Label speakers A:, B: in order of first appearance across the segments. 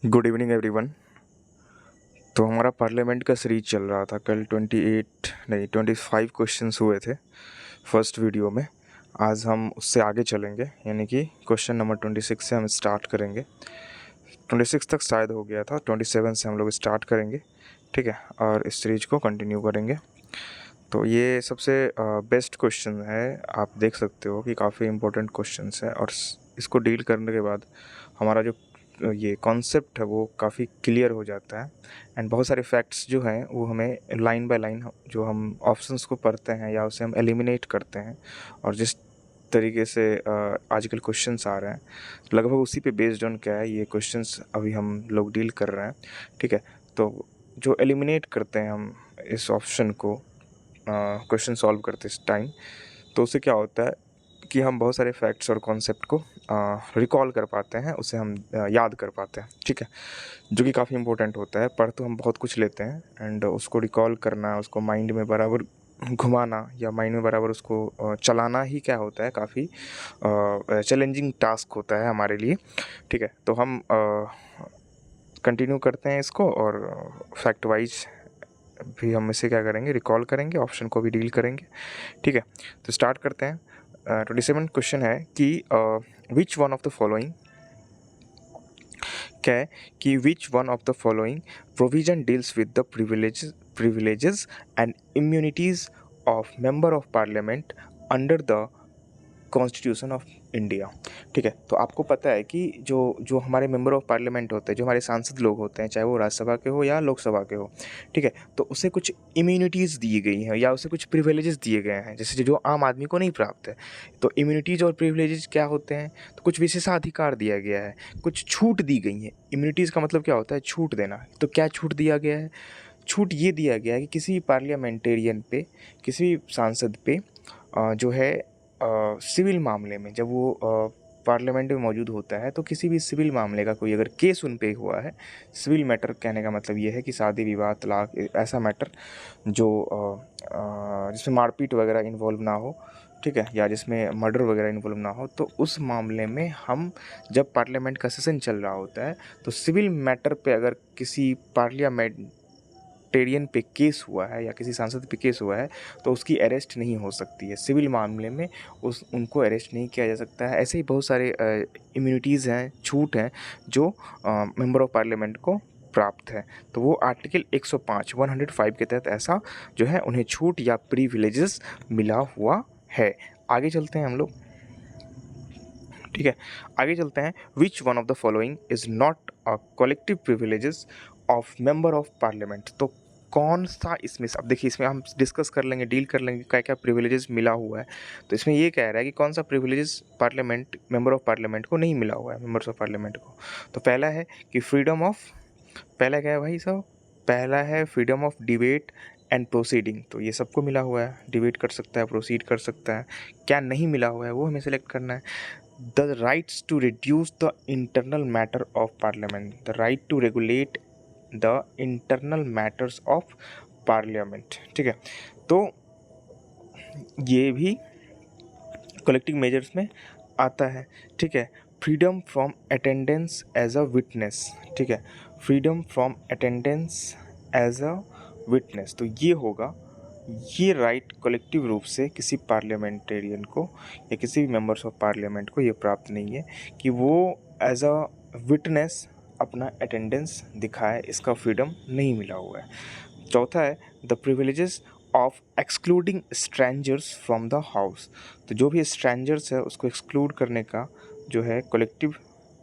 A: Good evening everyone. तो हमारा parliament का सीरीज चल रहा था। कल 28 नहीं 25 क्वेश्चंस हुए थे फर्स्ट वीडियो में। आज हम उससे आगे चलेंगे, यानी कि क्वेश्चन नंबर 26 से हम स्टार्ट करेंगे। 26 तक शायद हो गया था, 27 से हम लोग स्टार्ट करेंगे, ठीक है, और इस सीरीज को कंटिन्यू करेंगे। तो ये सबसे बेस्ट क्वेश्चन है, आप देख सकते हो कि काफ़ी इम्पोर्टेंट क्वेश्चंस है, और इसको डील करने के बाद हमारा जो ये कॉन्सेप्ट है वो काफ़ी क्लियर हो जाता है। एंड बहुत सारे फैक्ट्स जो हैं वो हमें लाइन बाय लाइन, जो हम ऑप्शंस को पढ़ते हैं या उसे हम एलिमिनेट करते हैं, और जिस तरीके से आजकल क्वेश्चंस आ रहे हैं लगभग उसी पे बेस्ड ऑन क्या है ये क्वेश्चंस अभी हम लोग डील कर रहे हैं, ठीक है। तो जो एलिमिनेट करते हैं हम इस ऑप्शन को क्वेश्चन सॉल्व करते इस टाइम, तो उससे क्या होता है कि हम बहुत सारे फैक्ट्स और कॉन्सेप्ट को रिकॉल कर पाते हैं, उसे हम याद कर पाते हैं, ठीक है, जो कि काफ़ी इंपॉर्टेंट होता है। पढ़ तो हम बहुत कुछ लेते हैं, एंड उसको रिकॉल करना, उसको माइंड में बराबर घुमाना या माइंड में बराबर उसको चलाना ही क्या होता है, काफ़ी चैलेंजिंग टास्क होता है हमारे लिए, ठीक है। तो हम कंटिन्यू करते हैं इसको, और फैक्ट वाइज भी हम इसे क्या करेंगे, रिकॉल करेंगे, ऑप्शन को भी डील करेंगे, ठीक है। तो स्टार्ट करते हैं। 27 क्वेश्चन है कि which one of the following, क्या है कि which one of the following provision deals with the privileges and immunities of member of parliament under the constitution of India, ठीक है। तो आपको पता है कि जो जो हमारे मेंबर ऑफ पार्लियामेंट होते हैं, जो हमारे सांसद लोग होते हैं, चाहे वो राज्यसभा के हो या लोकसभा के हो, ठीक है, तो उसे कुछ इम्यूनिटीज़ दी गई हैं या उसे कुछ प्रिविलेजेस दिए गए हैं, जैसे जो आम आदमी को नहीं प्राप्त है। तो इम्यूनिटीज़ और प्रिविलेजेस क्या होते हैं, तो कुछ विशेषाधिकार दिया गया है, कुछ छूट दी गई है। इम्यूनिटीज़ का मतलब क्या होता है, छूट देना। तो क्या छूट दिया गया है, छूट ये दिया गया है कि किसी पार्लियामेंटेरियन पे, किसी सांसद पे जो है सिविल मामले में, जब वो पार्लियामेंट में मौजूद होता है, तो किसी भी सिविल मामले का कोई अगर केस उन पे हुआ है, सिविल मैटर कहने का मतलब ये है कि शादी विवाह तलाक ऐसा मैटर जो जिसमें मारपीट वगैरह इन्वॉल्व ना हो, ठीक है, या जिसमें मर्डर वगैरह इन्वॉल्व ना हो, तो उस मामले में हम, जब पार्लियामेंट का सेशन चल रहा होता है, तो सिविल मैटर पे अगर किसी पार्लियामेंटेरियन पे केस हुआ है या किसी सांसद पे केस हुआ है, तो उसकी अरेस्ट नहीं हो सकती है। सिविल मामले में उनको अरेस्ट नहीं किया जा सकता है। ऐसे ही बहुत सारे इम्यूनिटीज़ हैं, छूट हैं, जो मेंबर ऑफ पार्लियामेंट को प्राप्त है। तो वो आर्टिकल 105 के तहत ऐसा जो है उन्हें छूट या प्रिविलेजेस मिला हुआ है। आगे चलते हैं हम लोग, ठीक है, आगे चलते हैं। Which one of the following is not a collective privileges of member of parliament. तो कौन सा इसमें, अब देखिए इसमें हम डिस्कस कर लेंगे, डील कर लेंगे क्या क्या प्रिविलेजेस मिला हुआ है। तो इसमें ये कह रहा है कि कौन सा privileges parliament, member of parliament को नहीं मिला हुआ है, मेंबर्स ऑफ पार्लियामेंट को। तो पहला है कि फ्रीडम ऑफ, पहला क्या है भाई साहब, पहला है freedom of debate and proceeding. तो ये सबको मिला हुआ है, डिबेट कर सकता है, प्रोसीड कर सकता है। क्या नहीं मिला हुआ है वो हमें सेलेक्ट करना है। The rights to reduce the internal matter of parliament, the right to regulate the internal matters of parliament, ठीक है। तो ये भी कलेक्टिव मेजर्स में आता है, ठीक है। Freedom from attendance as a witness, ठीक है, freedom from attendance as a witness. तो ये होगा, ये राइट कलेक्टिव रूप से किसी पार्लियामेंटेरियन को या किसी भी मेंबर्स ऑफ पार्लियामेंट को ये प्राप्त नहीं है कि वो एज अ विटनेस अपना अटेंडेंस दिखाए, इसका फ्रीडम नहीं मिला हुआ है। चौथा है the privileges of excluding strangers from the house. तो जो भी स्ट्रेंजर्स है उसको एक्सक्लूड करने का जो है कलेक्टिव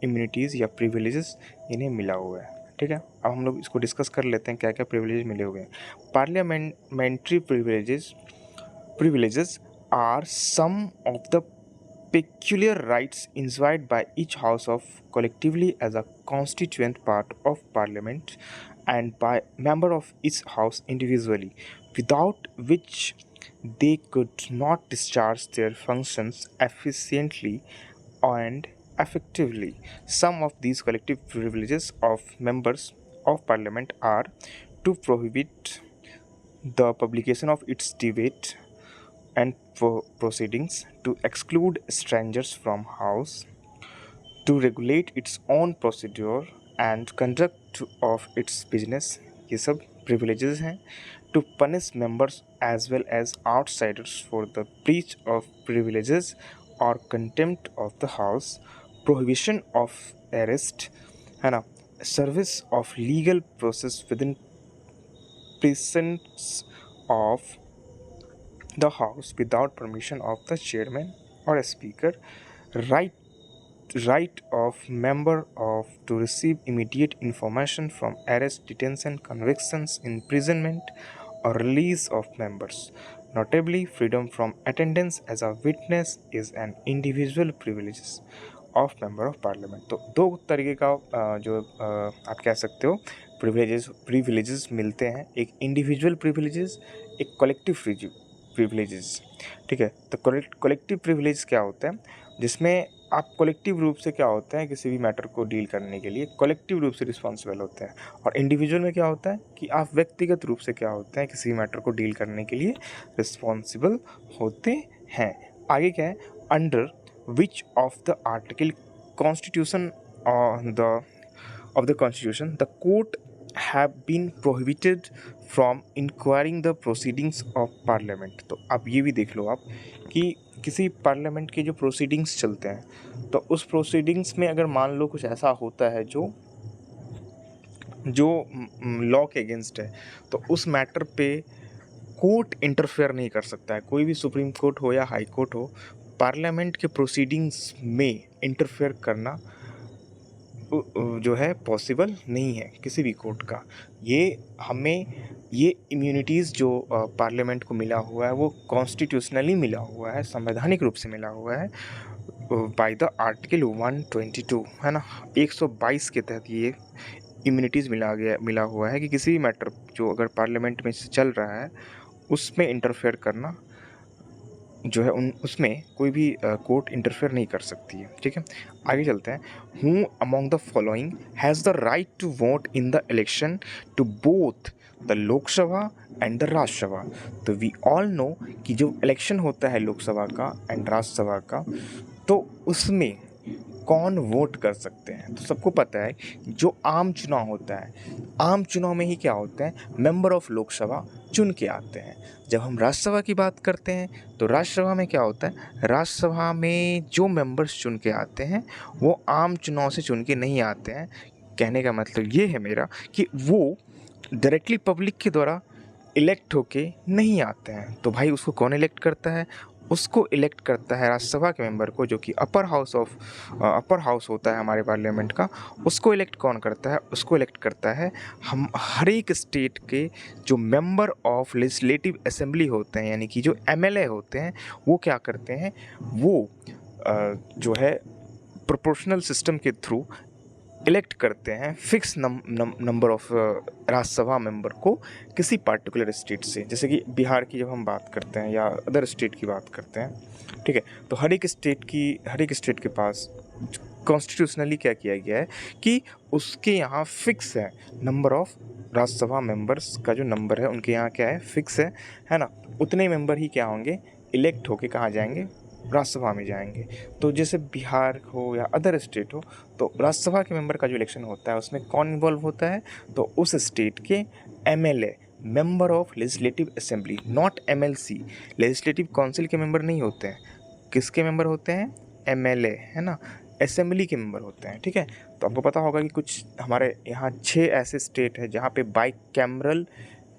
A: इम्यूनिटीज़ या प्रिविलेजेस इन्हें मिला हुआ है, ठीक है। अब हम लोग इसको डिस्कस कर लेते हैं क्या क्या प्रिविलेज मिले हुए हैं। Parliamentary privileges are some of the peculiar rights enjoyed by each house of collectively as a constituent part of parliament and by member of each house individually, without which they could not discharge their functions efficiently and effectively. Some of these collective privileges of members of parliament are to prohibit the publication of its debate and proceedings, to exclude strangers from house, to regulate its own procedure, and conduct of its business, ये सब privileges हैं। To punish members as well as outsiders for the breach of privileges और contempt of the house, prohibition of arrest, है ना, service of legal process within presence of the house without permission of the chairman or speaker, right of member of to receive immediate information from arrest, detention, convictions, imprisonment or release of members. Notably, freedom from attendance as a witness is an individual privilege of member of parliament. तो दो तरीके का जो आप कह सकते हो privileges मिलते हैं, एक इंडिविजुअल प्रिविलेजेस, एक कलेक्टिव प्रिविलेजेस। ठीक है, तो कलेक्टिव प्रिविलेज क्या होता है, जिसमें आप कलेक्टिव रूप से क्या होता है, किसी भी मैटर को डील करने के लिए कलेक्टिव रूप से रिस्पॉन्सिबल होते हैं। और इंडिविजुअल में क्या होता है कि आप व्यक्तिगत रूप से क्या होते हैं, किसी भी मैटर को डील करने के लिए रिस्पॉन्सिबल होते हैं। आगे क्या है, under which of the article constitution of the constitution the court have been prohibited from inquiring the proceedings of parliament। तो अब ये भी देख लो आप कि किसी पार्लियामेंट के जो प्रोसीडिंग्स चलते हैं, तो उस प्रोसीडिंग्स में अगर मान लो कुछ ऐसा होता है जो लॉ के अगेंस्ट है, तो उस मैटर पे कोर्ट इंटरफेयर नहीं कर सकता है। कोई भी सुप्रीम कोर्ट हो या हाई कोर्ट हो, पार्लियामेंट के प्रोसीडिंग्स में इंटरफेयर करना जो है पॉसिबल नहीं है किसी भी कोर्ट का। ये इम्यूनिटीज़ जो पार्लियामेंट को मिला हुआ है वो कॉन्स्टिट्यूशनली मिला हुआ है, संवैधानिक रूप से मिला हुआ है बाय द आर्टिकल 122, है ना, 122 के तहत ये इम्यूनिटीज़ मिला हुआ है कि किसी भी मैटर जो अगर पार्लियामेंट में चल रहा है उसमें इंटरफेयर करना जो है उसमें कोई भी कोर्ट इंटरफेयर नहीं कर सकती है। ठीक है, आगे चलते हैं। Who among the following has the right to vote in the election to both the Lok Sabha and the Rajya Sabha. तो वी ऑल नो कि जो इलेक्शन होता है लोकसभा का एंड राज्यसभा का, तो उसमें कौन वोट कर सकते हैं। तो सबको पता है जो आम चुनाव होता है, आम चुनाव में ही क्या होता है, मेंबर ऑफ लोकसभा चुन के आते हैं। जब हम राज्यसभा की बात करते हैं तो राज्यसभा में क्या होता है, राज्यसभा में जो मेंबर्स चुन के आते हैं वो आम चुनाव से चुन के नहीं आते हैं। कहने का मतलब ये है मेरा कि वो डायरेक्टली पब्लिक के द्वारा इलेक्ट होके नहीं आते हैं। तो भाई उसको कौन इलेक्ट करता है, उसको इलेक्ट करता है राज्यसभा के मेंबर को, जो कि अपर हाउस होता है हमारे पार्लियामेंट का। उसको इलेक्ट कौन करता है, उसको इलेक्ट करता है हम हर एक स्टेट के जो मेंबर ऑफ लेजिस्लेटिव असेंबली होते हैं, यानी कि जो एमएलए होते हैं, वो क्या करते हैं, वो जो है प्रोपोर्शनल सिस्टम के थ्रू इलेक्ट करते हैं fix number of Rajya Sabha member को किसी पार्टिकुलर स्टेट से। जैसे कि बिहार की जब हम बात करते हैं या अदर स्टेट की बात करते हैं, ठीक है, तो हर एक स्टेट के पास कॉन्स्टिट्यूशनली क्या किया गया है कि उसके यहाँ फिक्स है नंबर ऑफ राज्यसभा मेंबर्स का, जो नंबर है उनके यहाँ क्या है, फिक्स है ना। उतने मेंबर ही क्या होंगे, इलेक्ट होके कहाँ जाएंगे, राज्यसभा में जाएंगे। तो जैसे बिहार हो या अदर स्टेट हो, तो राज्यसभा के मेंबर का जो इलेक्शन होता है उसमें कौन इन्वॉल्व होता है, तो उस स्टेट के MLA, member of legislative assembly, not MLC. Legislative council के मेंबर नहीं होते हैं, किसके मेंबर होते हैं, एमएलए, है ना, असेंबली के मेंबर होते हैं। ठीक है, तो आपको पता होगा कि कुछ हमारे यहाँ 6 ऐसे स्टेट है जहाँ पे बाइकैमरल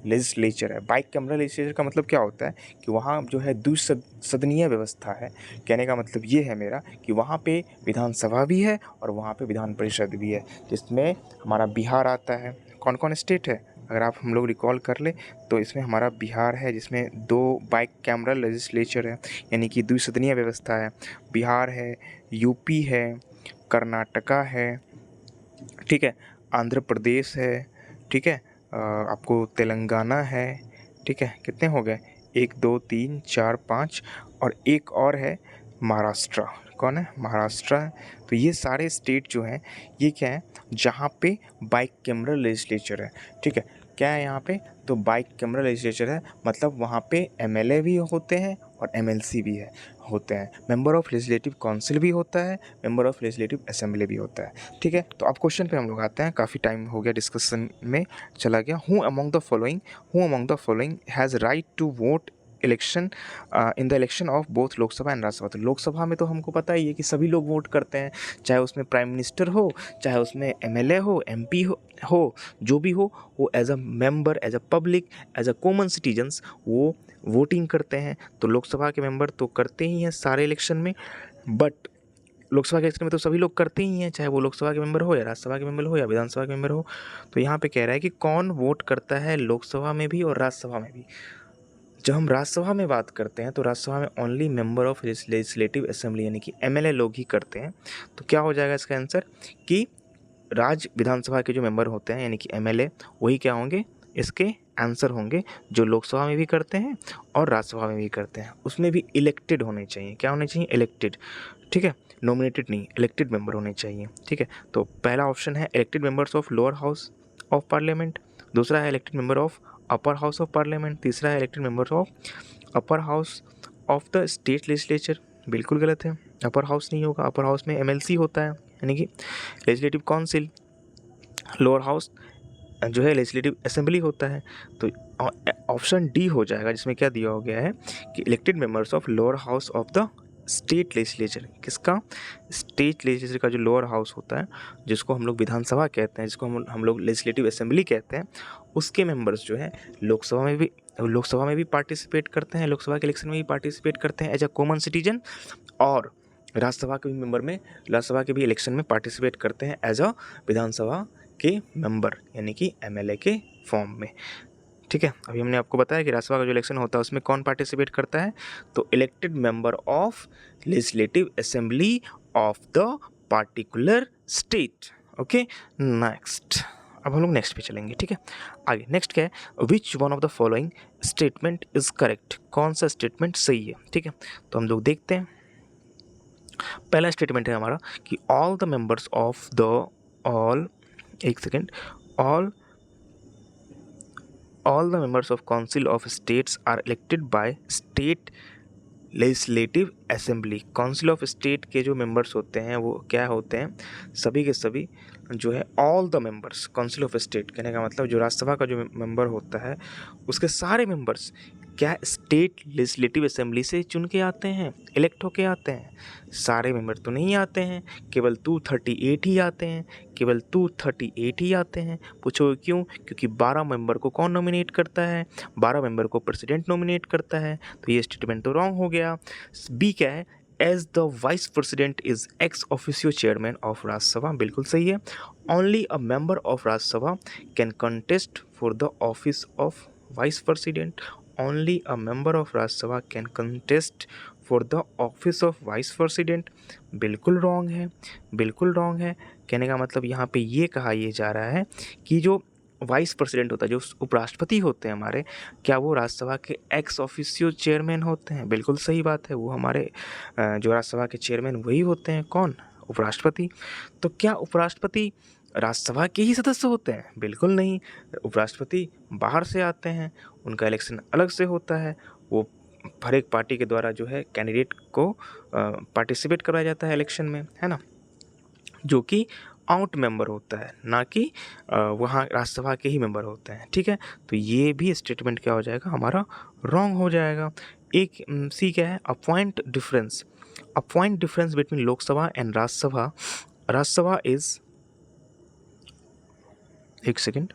A: लेजिस्लेचर है। बाइकैमरल लेजिस्लेचर का मतलब क्या होता है कि वहाँ जो है द्विसदनीय व्यवस्था है। कहने का मतलब ये है मेरा कि वहाँ पे विधानसभा भी है और वहाँ पे विधान परिषद भी है, जिसमें हमारा बिहार आता है। कौन कौन स्टेट है अगर आप हम लोग रिकॉल कर ले, तो इसमें हमारा बिहार है जिसमें 2 बाइकैमरल लेजिस्लेचर है, यानी कि द्विसदनीय व्यवस्था है। बिहार है, यूपी है, कर्नाटका है, ठीक है, आंध्र प्रदेश है, ठीक है, आपको तेलंगाना है, ठीक है, कितने हो गए, 1 2 3 4 5, और एक और है महाराष्ट्र। कौन है, महाराष्ट्र है। तो ये सारे स्टेट जो हैं ये क्या है, जहाँ पे बाइकैमरल लेजिस्लेचर है। ठीक है, क्या है यहाँ पे, तो बाइकैमरल लेजिस्लेचर है, मतलब वहाँ पे एमएलए भी होते हैं और एमएलसी भी है होते हैं। मेंबर ऑफ लेजिस्लेटिव काउंसिल भी होता है, मेंबर ऑफ लेजिस्लेटिव असेंबली भी होता है। ठीक है, तो अब क्वेश्चन पे हम लोग आते हैं। काफ़ी टाइम हो गया डिस्कशन में चला गया। Who among the following has right to vote election in the election of both Lok Sabha and Rajya Sabha. तो लोकसभा में तो हमको पता ही है कि सभी लोग वोट करते हैं, चाहे उसमें प्राइम मिनिस्टर हो, चाहे उसमें एमएलए हो, एमपी हो, जो भी हो, वो as a member, as a public, as a common citizens वो वोटिंग करते हैं। तो लोकसभा के मेंबर तो करते ही हैं सारे इलेक्शन में, बट लोकसभा के इलेक्शन में तो सभी लोग करते ही हैं, चाहे वो लोकसभा के मेंबर हो या राज्यसभा के मेंबर हो या विधानसभा के मेंबर हो। तो यहाँ पे कह रहा है कि कौन वोट करता है लोकसभा में भी और राज्यसभा में भी। जब हम राज्यसभा में बात करते हैं तो राज्यसभा में only member of legislative assembly यानी कि एमएलए लोग ही करते हैं। तो क्या हो जाएगा इसका आंसर कि राज्य विधानसभा के जो मेंबर होते हैं यानी कि एमएलए, वही क्या होंगे, इसके आंसर होंगे, जो लोकसभा में भी करते हैं और राज्यसभा में भी करते हैं। उसमें भी इलेक्टेड होने चाहिए। क्या होने चाहिए? इलेक्टेड। ठीक है, नॉमिनेटेड नहीं, इलेक्टेड मेंबर होने चाहिए। ठीक है, तो पहला ऑप्शन है elected members of lower house of parliament, दूसरा है elected member of upper house of parliament, तीसरा है elected members of upper house of the state legislature. बिल्कुल गलत है, अपर हाउस नहीं होगा, अपर हाउस में एमएलसी होता है यानी कि लेजिस्लेटिव काउंसिल। लोअर हाउस जो है लेजिस्लेटिव असेंबली होता है। तो ऑप्शन डी हो जाएगा, जिसमें क्या दिया हो गया है कि elected members of lower house of the state legislature. किसका? स्टेट लेजिस्लेचर का जो लोअर हाउस होता है, जिसको हम लोग विधानसभा कहते हैं, जिसको हम लोग लेजिस्लेटिव असेंबली कहते हैं, उसके मेंबर्स जो है लोकसभा में भी पार्टिसिपेट करते हैं, लोकसभा के इलेक्शन में भी पार्टिसिपेट करते हैं एज अ कॉमन सिटीजन, और राज्यसभा के भी मेंबर में, राज्यसभा के भी इलेक्शन में पार्टिसिपेट करते हैं एज अ विधानसभा के मेंबर यानी कि एमएलए के फॉर्म में। ठीक है, अभी हमने आपको बताया कि राज्यसभा का जो इलेक्शन होता है उसमें कौन पार्टिसिपेट करता है, तो elected member of legislative assembly of the particular state. Okay, next. अब हम लोग नेक्स्ट पे चलेंगे। ठीक है, आगे नेक्स्ट क्या है, which one of the following statement is correct. कौन सा स्टेटमेंट सही है? ठीक है, तो हम लोग देखते हैं। पहला स्टेटमेंट है हमारा कि all the members of the all एक second all the members of council of states are elected by state legislative assembly. Council of state के जो मेंबर्स होते हैं वो क्या होते हैं, सभी के सभी जो है all the members. Council of state कहने का मतलब जो राज्यसभा का जो मेंबर होता है उसके सारे मेंबर्स क्या स्टेट लेजिस्लेटिव असेंबली से चुन के आते हैं, इलेक्ट होके आते हैं। सारे मेंबर तो नहीं आते हैं, केवल 238 ही आते हैं, केवल 238 ही आते हैं। पूछो क्यों? क्योंकि 12 मेंबर को कौन नॉमिनेट करता है? 12 मेंबर को प्रेसिडेंट नॉमिनेट करता है। तो ये स्टेटमेंट तो रॉन्ग हो गया। बी क्या है, as the vice president is ex officio chairman of Rajya Sabha. बिल्कुल सही है। Only a member of Rajya Sabha can contest for the office of vice president. Only a member of Rajya Sabha can contest for the office of vice president. बिल्कुल wrong है, बिल्कुल wrong है। कहने का मतलब यहाँ पे ये कहा यह जा रहा है कि जो वाइस प्रेसिडेंट होता है, जो उपराष्ट्रपति होते हैं हमारे, क्या वो राज्यसभा के एक्स ऑफिशियो चेयरमैन होते हैं? बिल्कुल सही बात है, वो हमारे जो राज्यसभा के चेयरमैन वही होते हैं। कौन? उपराष्ट्रपति। तो क्या उपराष्ट्रपति राज्यसभा के ही सदस्य होते हैं? बिल्कुल नहीं, उपराष्ट्रपति बाहर से आते हैं, उनका इलेक्शन अलग से होता है। वो हर एक पार्टी के द्वारा जो है कैंडिडेट को पार्टिसिपेट कराया जाता है इलेक्शन में, है ना, जो कि आउट मेंबर होता है, ना कि वहाँ राज्यसभा के ही मेंबर होते हैं। ठीक है, तो ये भी स्टेटमेंट क्या हो जाएगा हमारा, रॉन्ग हो जाएगा। एक सी क्या है, a point difference between Lok Sabha and Rajya Sabha. Rajya Sabha is एक second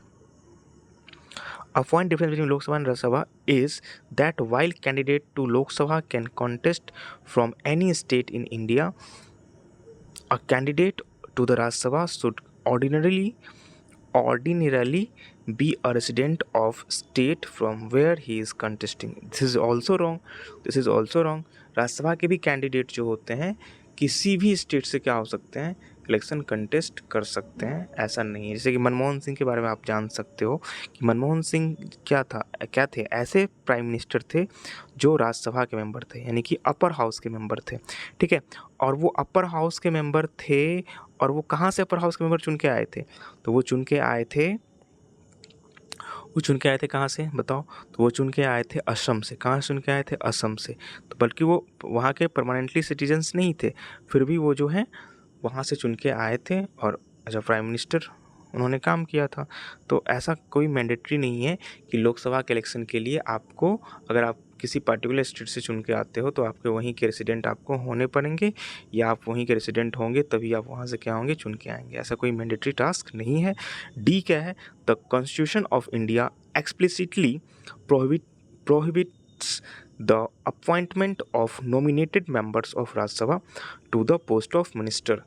A: A point difference between Lok Sabha and Rajya Sabha is that while candidate to Lok Sabha can contest from any state in India, a candidate to the Rajya Sabha should ordinarily be a resident of state from where he is contesting. This is also wrong. Rajya Sabha के भी candidate जो होते हैं किसी भी state से क्या हो सकते हैं, इलेक्शन कंटेस्ट कर सकते हैं। ऐसा नहीं है, जैसे कि मनमोहन सिंह के बारे में आप जान सकते हो कि मनमोहन सिंह क्या थे, ऐसे प्राइम मिनिस्टर थे जो राज्यसभा के मेंबर थे, यानी कि अपर हाउस के मेंबर थे। ठीक है, और वो अपर हाउस के मेंबर थे, और वो कहाँ से अपर हाउस के मेंबर चुन के आए थे, तो वो चुन के आए थे वो चुन के आए थे कहाँ से बताओ? तो वो चुन के आए थे असम से। कहाँ से चुन के आए थे? असम से। तो बल्कि वो वहाँ के परमानेंटली सिटीजन्स नहीं थे, फिर भी वो जो है वहाँ से चुन के आए थे और एज अ प्राइम मिनिस्टर उन्होंने काम किया था। तो ऐसा कोई मैंडेटरी नहीं है कि लोकसभा के इलेक्शन के लिए आपको, अगर आप किसी पर्टिकुलर स्टेट से चुन के आते हो तो आपके वहीं के रेसिडेंट आपको होने पड़ेंगे, या आप वहीं के रेसिडेंट होंगे तभी आप वहाँ से क्या होंगे, चुन के आएंगे। ऐसा कोई मैंडेटरी टास्क नहीं है। डी क्या है? The constitution of India explicitly prohibits the appointment of nominated members of Rajya Sabha to the post of minister.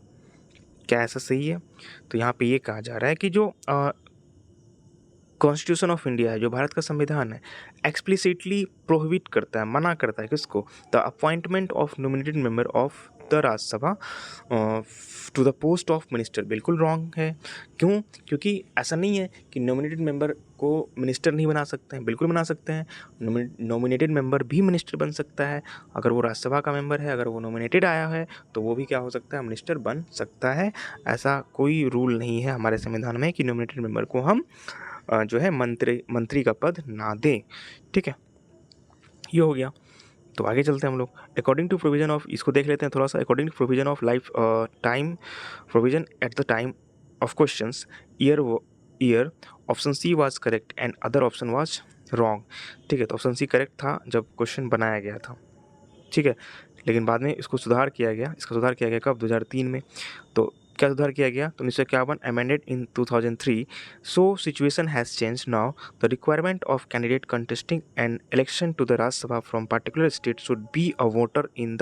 A: क्या ऐसा सही है? तो यहाँ पे ये कहा जा रहा है कि जो कॉन्स्टिट्यूशन ऑफ इंडिया है, जो भारत का संविधान है, एक्सप्लिसिटली प्रोहिबिट करता है, मना करता है किसको? The appointment of nominated member of the Rajya Sabha to the post of minister. बिल्कुल रॉन्ग है। क्यों? क्योंकि ऐसा नहीं है कि नॉमिनेटेड मेंबर को मिनिस्टर नहीं बना सकते हैं, बिल्कुल बना सकते हैं। नॉमिनेटेड मेंबर भी मिनिस्टर बन सकता है। अगर वो राज्यसभा का मेंबर है, अगर वो नॉमिनेटेड आया है, तो वो भी क्या हो सकता है, मिनिस्टर बन सकता है। ऐसा कोई रूल नहीं है हमारे संविधान में कि नॉमिनेटेड मेंबर को हम जो है मंत्री का पद ना दें। ठीक है, ये हो गया। तो आगे चलते हैं हम लोग। अकॉर्डिंग टू प्रोविजन ऑफ, इसको देख लेते हैं थोड़ा सा। According to provision of lifetime provision at the time of questions, year option C was correct and other option was wrong. ठीक है, तो ऑप्शन सी करेक्ट था जब क्वेश्चन बनाया गया था। ठीक है, लेकिन बाद में इसको सुधार किया गया। इसका सुधार किया गया कब? 2003 में। तो क्या सुधार किया गया? तो 1951 amended in 2003। So situation has change now. The requirement of candidate contesting an election to the Rajya Sabha from particular state should be a voter in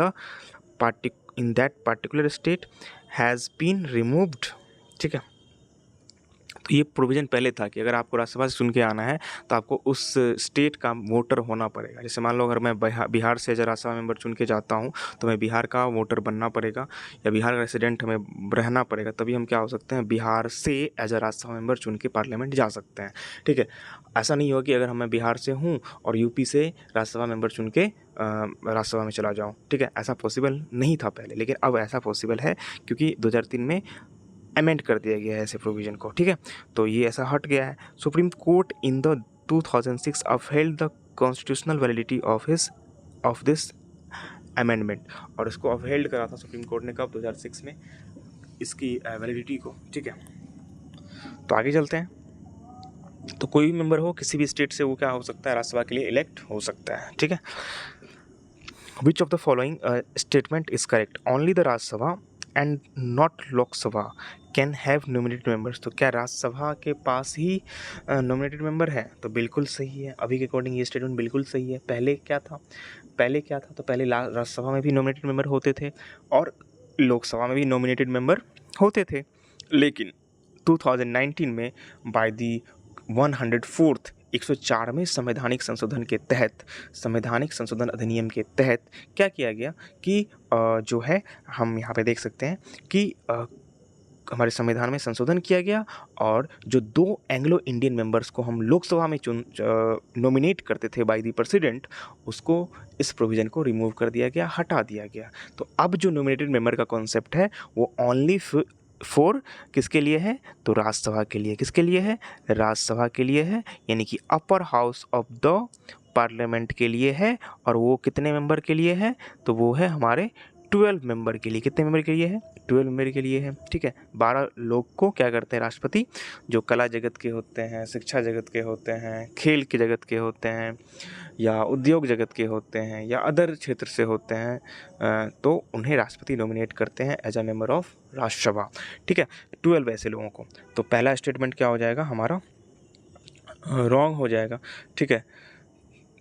A: that particular state has been removed. ठीक है, तो ये प्रोविज़न पहले था कि अगर आपको राज्यसभा से चुन के आना है तो आपको उस स्टेट का वोटर होना पड़ेगा। जैसे मान लो अगर मैं बिहार से एज अ राज्यसभा मेंबर चुन के जाता हूँ तो मैं बिहार का वोटर बनना पड़ेगा, या बिहार का रेसिडेंट हमें रहना पड़ेगा, तभी हम क्या हो सकते हैं, बिहार से एज अ राज्यसभा मेंबर चुन के पार्लियामेंट जा सकते हैं। ठीक है, ऐसा नहीं होगा कि अगर मैं बिहार से हूँ और यूपी से राज्यसभा मेंबर चुन के राज्यसभा में चला जाऊँ। ठीक है, ऐसा पॉसिबल नहीं था पहले, लेकिन अब ऐसा पॉसिबल है क्योंकि 2003 में अमेंड कर दिया गया है ऐसे प्रोविज़न को। ठीक है, तो ये ऐसा हट गया है। Supreme court in the 2006 upheld the constitutional validity of this amendment, और इसको अपहेल्ड करा था सुप्रीम कोर्ट ने कब? 2006 में इसकी वैलिडिटी को। ठीक है, तो आगे चलते हैं। तो कोई भी मेंबर हो किसी भी स्टेट से, वो क्या हो सकता है, राज्यसभा के लिए इलेक्ट हो सकता है। ठीक है, विच of the following statement is correct? Only the Rajya Sabha and not Lok Sabha can have nominated members. तो क्या राज्यसभा के पास ही नॉमिनेटेड मेंबर है? तो बिल्कुल सही है, अभी के अकॉर्डिंग ये स्टेटमेंट बिल्कुल सही है। पहले क्या था? तो पहले राज्यसभा में भी नॉमिनेटेड मेंबर होते थे और लोकसभा में भी नॉमिनेटेड मेंबर होते थे, लेकिन 2019 में बाय दी 104th 104वें संवैधानिक संशोधन के तहत, संवैधानिक संशोधन अधिनियम के तहत क्या किया गया कि जो है, हम यहाँ पे देख सकते हैं कि हमारे संविधान में संशोधन किया गया, और जो 2 एंग्लो इंडियन मेंबर्स को हम लोकसभा में नॉमिनेट करते थे बाय द प्रेसिडेंट, उसको, इस प्रोविज़न को रिमूव कर दिया गया, हटा दिया गया। तो अब जो नॉमिनेटेड मेंबर का कॉन्सेप्ट है वो ओनली फोर किसके लिए है? तो राज्यसभा के लिए। किसके लिए है? राज्यसभा के लिए है, यानी कि upper house of the parliament के लिए है। और वो कितने मेंबर के लिए है? तो वो है हमारे 12 मेंबर के लिए। कितने मेंबर के लिए है? 12 मेंबर के लिए है। ठीक है, 12 लोग को क्या करते हैं राष्ट्रपति, जो कला जगत के होते हैं, शिक्षा जगत के होते हैं, खेल के जगत के होते हैं, या उद्योग जगत के होते हैं, या अदर क्षेत्र से होते हैं, तो उन्हें राष्ट्रपति नॉमिनेट करते हैं as a member of Rajya Sabha. ठीक है, 12 ऐसे लोगों को। तो पहला स्टेटमेंट क्या हो जाएगा हमारा? रॉन्ग हो जाएगा। ठीक है,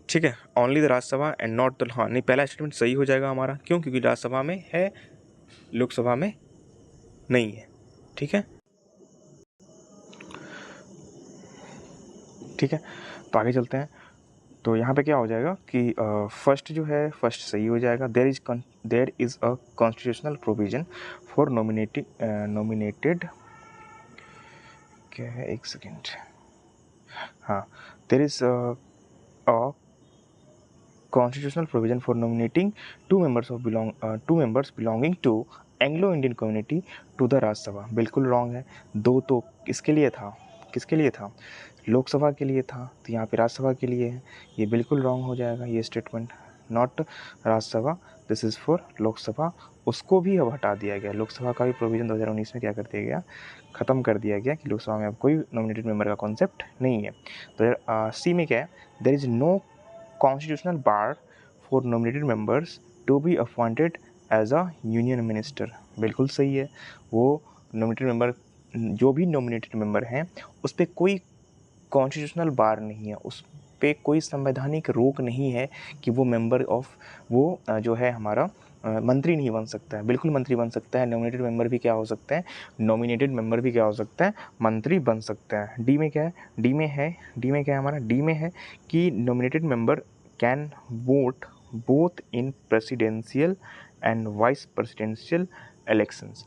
A: ठीक है, only the Rajya Sabha and not the, हाँ नहीं, पहला स्टेटमेंट सही हो जाएगा हमारा। क्यों? क्योंकि राज्यसभा में है, लोकसभा में नहीं है। ठीक है, ठीक है, तो आगे चलते हैं। तो यहाँ पे क्या हो जाएगा कि फर्स्ट जो है, फर्स्ट सही हो जाएगा। There is a constitutional provision for nominated, क्या है, एक सेकेंड, हाँ, there is a constitutional provision for nominating two members belonging to Anglo Indian community to the Rajya Sabha. बिल्कुल रॉन्ग है। 2 तो इसके लिए था, किसके लिए था? लोकसभा के लिए था, तो यहाँ पे राज्यसभा के लिए है। ये बिल्कुल रॉन्ग हो जाएगा ये statement, not Rajya Sabha, this is for Lok Sabha. उसको भी अब हटा दिया गया, लोकसभा का भी प्रोविज़न 2019 में क्या कर दिया गया, ख़त्म कर दिया गया कि लोकसभा में अब कोई नॉमिनेटेड मेंबर का कॉन्सेप्ट नहीं है। तो सी में क्या है, there is no constitutional bar for nominated members to be appointed as a union minister. बिल्कुल सही है, वो नॉमिनेटेड मेंबर, जो भी नॉमिनेटेड मेंबर हैं उस पर कोई कॉन्स्टिट्यूशनल बार नहीं है, उस पे कोई संवैधानिक रोक नहीं है कि वो मेंबर ऑफ जो है हमारा मंत्री नहीं बन सकता है। बिल्कुल मंत्री बन सकता है, नॉमिनेटेड मेंबर भी क्या हो सकते हैं, नॉमिनेटेड मेंबर भी क्या हो सकता है, मंत्री बन सकते हैं। डी में क्या है, डी में क्या है हमारा, डी में है कि nominated member can vote both in presidential and vice presidential elections.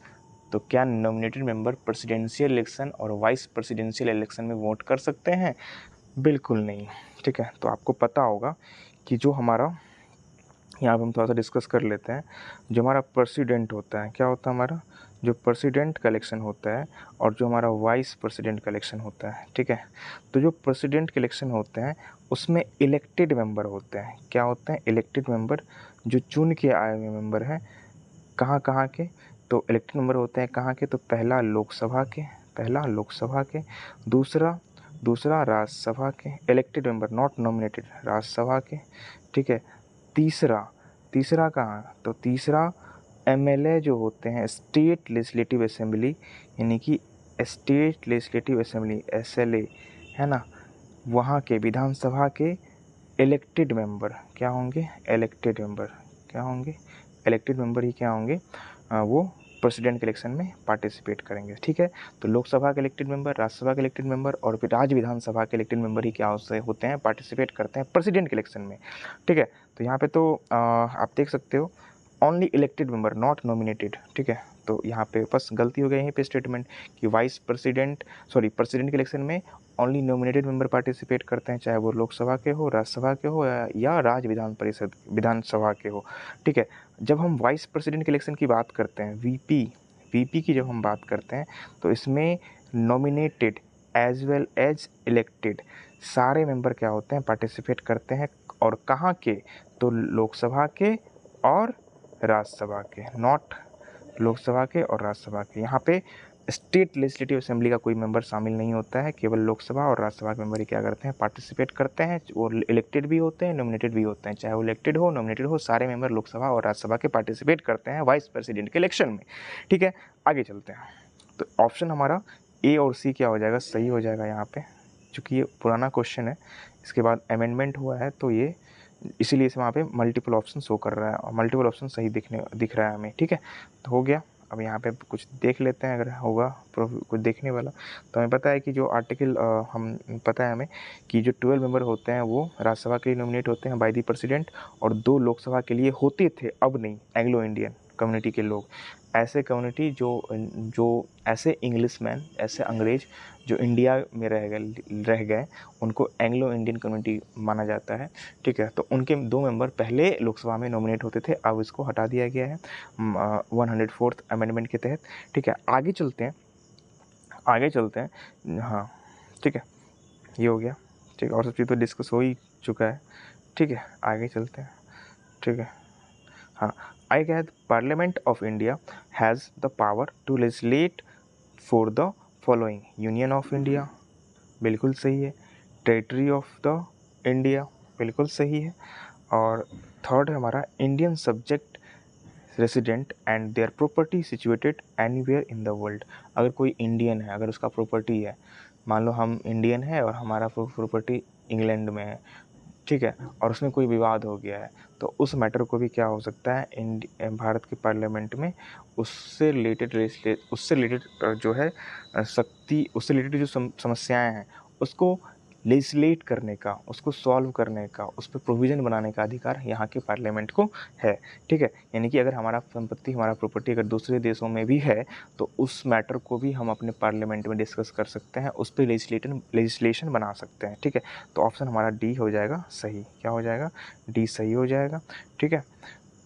A: तो क्या नॉमिनेटेड मेंबर प्रेसिडेंशियल इलेक्शन और वाइस प्रेसिडेंशियल इलेक्शन में वोट कर सकते हैं? बिल्कुल नहीं। ठीक है, तो आपको पता होगा कि जो हमारा, यहाँ पे हम थोड़ा सा डिस्कस कर लेते हैं, जो हमारा प्रेसिडेंट होता है, क्या होता है हमारा, जो प्रेसिडेंट का इलेक्शन होता है और जो हमारा वाइस प्रेसिडेंट का इलेक्शन होता है। ठीक है, तो जो प्रेसिडेंट के इलेक्शन होते हैं उसमें इलेक्टेड मेंबर होते हैं। क्या होते हैं? इलेक्टेड मेंबर, जो चुन के आए हुए मेंबर हैं। कहाँ के? तो इलेक्टेड मेंबर होते हैं कहाँ के? तो पहला लोकसभा के, दूसरा राज्यसभा के, elected member not nominated, Rajya Sabha के। ठीक है, तीसरा कहाँ? तो तीसरा एमएलए जो होते हैं, स्टेट लेजिस्लेटिव असेंबली, यानी कि स्टेट लेजिस्लेटिव असेंबली एसएलए, है ना, वहाँ के विधानसभा के इलेक्टेड मेंबर क्या होंगे? इलेक्टेड मेंबर क्या होंगे? इलेक्टेड मेंबर ही क्या होंगे? वो प्रेसिडेंट के इलेक्शन में पार्टिसिपेट करेंगे। ठीक है, तो लोकसभा के इलेक्टेड मेंबर, राज्यसभा के इलेक्टेड मेंबर और फिर राज्य विधानसभा के इलेक्टेड मेंबर ही क्या होते हैं, पार्टिसिपेट करते हैं प्रेसिडेंट के इलेक्शन में। ठीक है, तो यहाँ पे तो आप देख सकते हो only elected member not nominated. ठीक है, तो यहाँ पे बस गलती हो गई यहीं पे स्टेटमेंट कि प्रेसिडेंट के इलेक्शन में ओनली नॉमिनेटेड मेंबर पार्टिसिपेट करते हैं, चाहे वो लोकसभा के हो, राज्यसभा के हो या राज्य विधानसभा के हो। ठीक है, जब हम वाइस प्रेसिडेंट के इलेक्शन की बात करते हैं, वीपी की जब हम बात करते हैं, तो इसमें nominated as well as elected सारे मेंबर क्या होते हैं, पार्टिसिपेट करते हैं। और कहाँ के? तो लोकसभा के और राज्यसभा के, नॉट लोकसभा के और राज्यसभा के। यहाँ पे स्टेट लेजिस्लेटिव असेंबली का कोई मेंबर शामिल नहीं होता है, केवल लोकसभा और राज्यसभा के मेंबर ही क्या करते हैं, पार्टिसिपेट करते हैं। वो इलेक्टेड भी होते हैं, नॉमिनेटेड भी होते हैं, चाहे वो इलेक्टेड हो, नॉमिनेटेड हो, सारे मेंबर लोकसभा और राज्यसभा के पार्टिसिपेट करते हैं वाइस प्रेसिडेंट के इलेक्शन में। ठीक है, आगे चलते हैं। तो ऑप्शन हमारा ए और सी क्या हो जाएगा, सही हो जाएगा यहाँ पे, चूँकि ये पुराना क्वेश्चन है, इसके बाद अमेंडमेंट हुआ है, तो ये इसीलिए इसे वहाँ पे मल्टीपल ऑप्शन शो कर रहा है और मल्टीपल ऑप्शन सही दिख रहा है हमें। ठीक है, तो हो गया। अब यहाँ पे कुछ देख लेते हैं, अगर होगा कुछ देखने वाला। तो हमें पता है कि जो आर्टिकल हम पता है हमें कि जो 12 मेंबर होते हैं वो राज्यसभा के लिए नॉमिनेट होते हैं बाय द प्रेसिडेंट, और 2 लोकसभा के लिए होते थे, अब नहीं। एंग्लो इंडियन कम्युनिटी के लोग, ऐसे कम्युनिटी जो ऐसे इंग्लिशमैन, ऐसे अंग्रेज जो इंडिया में रह गए, उनको एंग्लो इंडियन कम्युनिटी माना जाता है। ठीक है, तो उनके 2 मेंबर पहले लोकसभा में नॉमिनेट होते थे, अब इसको हटा दिया गया है 104th अमेंडमेंट के तहत। ठीक है, आगे चलते हैं। हाँ, ठीक है, ये हो गया। ठीक है, और सब चीज़ तो डिस्कस हो ही चुका है। ठीक है, आगे चलते हैं। ठीक है, हाँ, आई क्या है, parliament of India has the power to legislate for the following: union of India, बिल्कुल सही है, टेरिटरी ऑफ द इंडिया, बिल्कुल सही है, और थर्ड है हमारा Indian subject resident and their property situated anywhere in the world. अगर कोई इंडियन है, अगर उसका प्रॉपर्टी है, मान लो हम इंडियन है और हमारा प्रॉपर्टी इंग्लैंड में है, ठीक है, और उसमें कोई विवाद हो गया है, तो उस मैटर को भी क्या हो सकता है, भारत के पार्लियामेंट में उससे रिलेटेड जो है शक्ति, उससे रिलेटेड जो समस्याएं हैं उसको लेजिस्लेट करने का, उसको सॉल्व करने का, उस पर प्रोविज़न बनाने का अधिकार यहाँ के पार्लियामेंट को है। ठीक है, यानी कि अगर हमारा संपत्ति, हमारा प्रॉपर्टी अगर दूसरे देशों में भी है, तो उस मैटर को भी हम अपने पार्लियामेंट में डिस्कस कर सकते हैं, उस पर लेजिस्लेशन बना सकते हैं। ठीक है, तो ऑप्शन हमारा डी हो जाएगा सही। क्या हो जाएगा? डी सही हो जाएगा। ठीक है,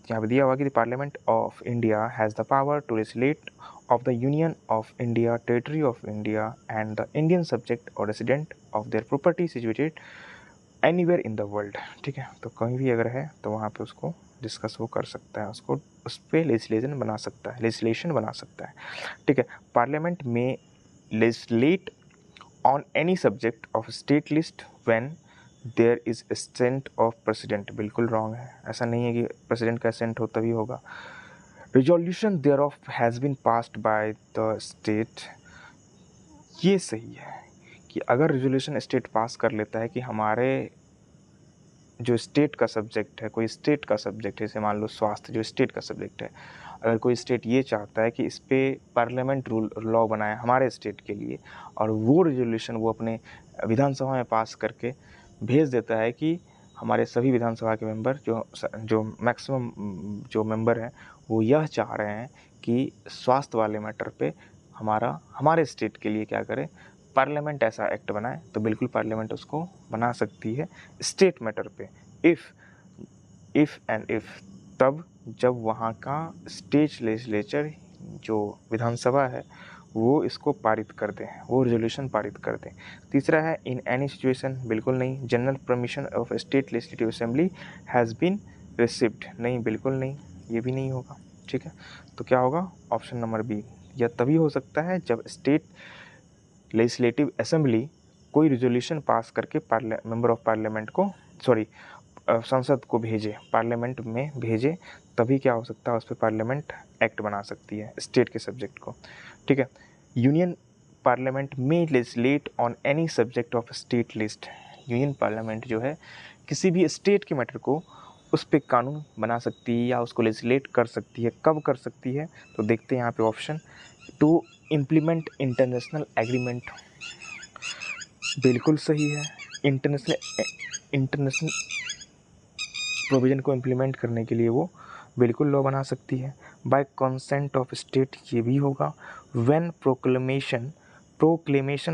A: यहाँ पे दिया हुआ कि the parliament of India has the power to legislate of the Union of India, Territory of India, and the Indian subject or resident of their property situated anywhere in the world। ठीक है, तो कहीं भी अगर है तो वहाँ पे उसको डिस्कस वो कर सकता है, उसको उस पर लेजिस्लेशन बना सकता है, लेजिस्लेशन बना सकता है। ठीक है, पार्लियामेंट में legislate on any subject of state list when there is assent of president. बिल्कुल रॉन्ग है, ऐसा नहीं है कि प्रेसिडेंट का असेंट हो तभी होगा। Resolution thereof has been passed by the state, ये सही है कि अगर रिजोल्यूशन स्टेट पास कर लेता है कि हमारे जो स्टेट का सब्जेक्ट है, कोई स्टेट का सब्जेक्ट है, जैसे मान लो स्वास्थ्य जो स्टेट का सब्जेक्ट है, अगर कोई स्टेट ये चाहता है कि इस पर पार्लियामेंट रूल लॉ बनाए हमारे स्टेट के लिए, और वो रिजोल्यूशन वो अपने विधानसभा में पास करके भेज देता है कि हमारे सभी विधानसभा के मेंबर जो मैक्सिमम जो मेंबर हैं वो यह चाह रहे हैं कि स्वास्थ्य वाले मैटर पे हमारे स्टेट के लिए क्या करे, पार्लियामेंट ऐसा एक्ट बनाए, तो बिल्कुल पार्लियामेंट उसको बना सकती है स्टेट मैटर पे। इफ़ एंड इफ़ तब जब वहाँ का स्टेट लेजिस्लेचर जो विधानसभा है वो इसको पारित कर दें, वो रेजोल्यूशन पारित कर दें। तीसरा है इन एनी सिचुएशन, बिल्कुल नहीं। General permission of state legislative assembly has been received, नहीं, बिल्कुल नहीं, ये भी नहीं होगा। ठीक है, तो क्या होगा, ऑप्शन नंबर बी। यह तभी हो सकता है जब स्टेट लेजिस्लेटिव असेंबली कोई रिजोल्यूशन पास करके मेंबर ऑफ पार्लियामेंट को संसद को भेजे, पार्लियामेंट में भेजे, तभी क्या हो सकता है, उस पर पार्लियामेंट एक्ट बना सकती है स्टेट के सब्जेक्ट को। ठीक है, यूनियन पार्लियामेंट में legislate on any subject of state list, union parliament जो है किसी भी स्टेट के मैटर को उस पर कानून बना सकती है या उसको लेजिस्लेट कर सकती है। कब कर सकती है, तो देखते हैं यहाँ पे option, to implement international agreement, बिल्कुल सही है। इंटरनेशनल प्रोविज़न को इम्प्लीमेंट करने के लिए वो बिल्कुल लॉ बना सकती है। बाय कंसेंट ऑफ स्टेट, ये भी होगा। When proclamation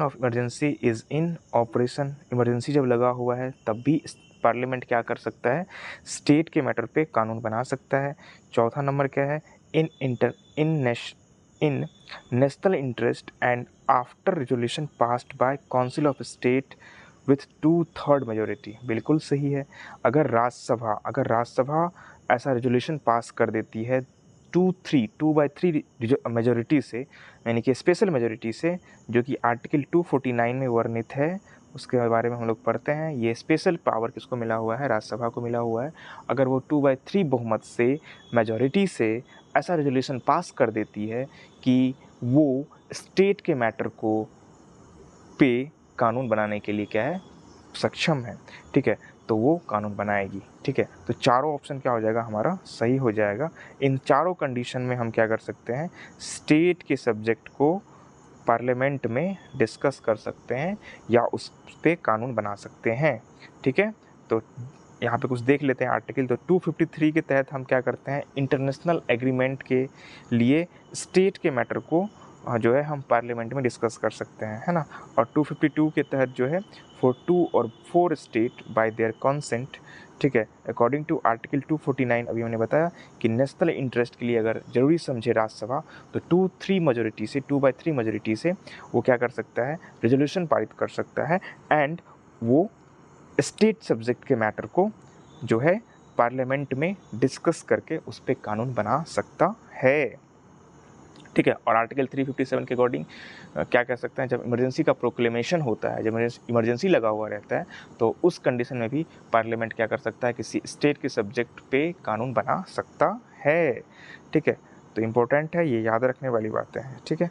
A: of emergency is in operation, emergency जब लगा हुआ है तब भी पार्लियामेंट क्या कर सकता है, स्टेट के मैटर पे कानून बना सकता है। चौथा नंबर क्या है, in national interest and after resolution passed by council of state with 2/3 majority, बिल्कुल सही है। अगर राज्यसभा ऐसा रेजोल्यूशन पास कर देती है 2/3 मेजोरिटी से, यानी कि स्पेशल मेजोरिटी से, जो कि आर्टिकल 249 में वर्णित है, उसके बारे में हम लोग पढ़ते हैं। ये स्पेशल पावर किसको मिला हुआ है, राज्यसभा को मिला हुआ है। अगर वो 2/3 बहुमत से, मेजोरिटी से ऐसा रेजोल्यूशन पास कर देती है कि वो स्टेट के मैटर को पे कानून बनाने के लिए क्या है, सक्षम है। ठीक है, तो वो कानून बनाएगी। ठीक है, तो चारों ऑप्शन क्या हो जाएगा, हमारा सही हो जाएगा। इन चारों कंडीशन में हम क्या कर सकते हैं, स्टेट के सब्जेक्ट को पार्लियामेंट में डिस्कस कर सकते हैं या उस पे कानून बना सकते हैं। ठीक है, तो यहाँ पे कुछ देख लेते हैं आर्टिकल। तो 253 के तहत हम क्या करते हैं, इंटरनेशनल एग्रीमेंट के लिए स्टेट के मैटर को जो है हम पार्लियामेंट में डिस्कस कर सकते हैं, है ना। और 252 के तहत जो है फॉर 2 और 4 स्टेट बाय देयर कंसेंट, ठीक है, अकॉर्डिंग टू आर्टिकल 249, अभी हमने बताया कि नेशनल इंटरेस्ट के लिए अगर ज़रूरी समझे राज्यसभा, तो 2/3 मेजोरिटी से वो क्या कर सकता है, रेजोल्यूशन पारित कर सकता है, एंड वो स्टेट सब्जेक्ट के मैटर को जो है पार्लियामेंट में डिस्कस करके उस पर कानून बना सकता है। ठीक है, और आर्टिकल 357 के अकॉर्डिंग क्या कह सकते हैं, जब इमरजेंसी का प्रोक्लेमेशन होता है, जब इमरजेंसी लगा हुआ रहता है, तो उस कंडीशन में भी पार्लियामेंट क्या कर सकता है, किसी स्टेट के सब्जेक्ट पे कानून बना सकता है। ठीक है, तो इम्पोर्टेंट है, ये याद रखने वाली बातें हैं। ठीक है,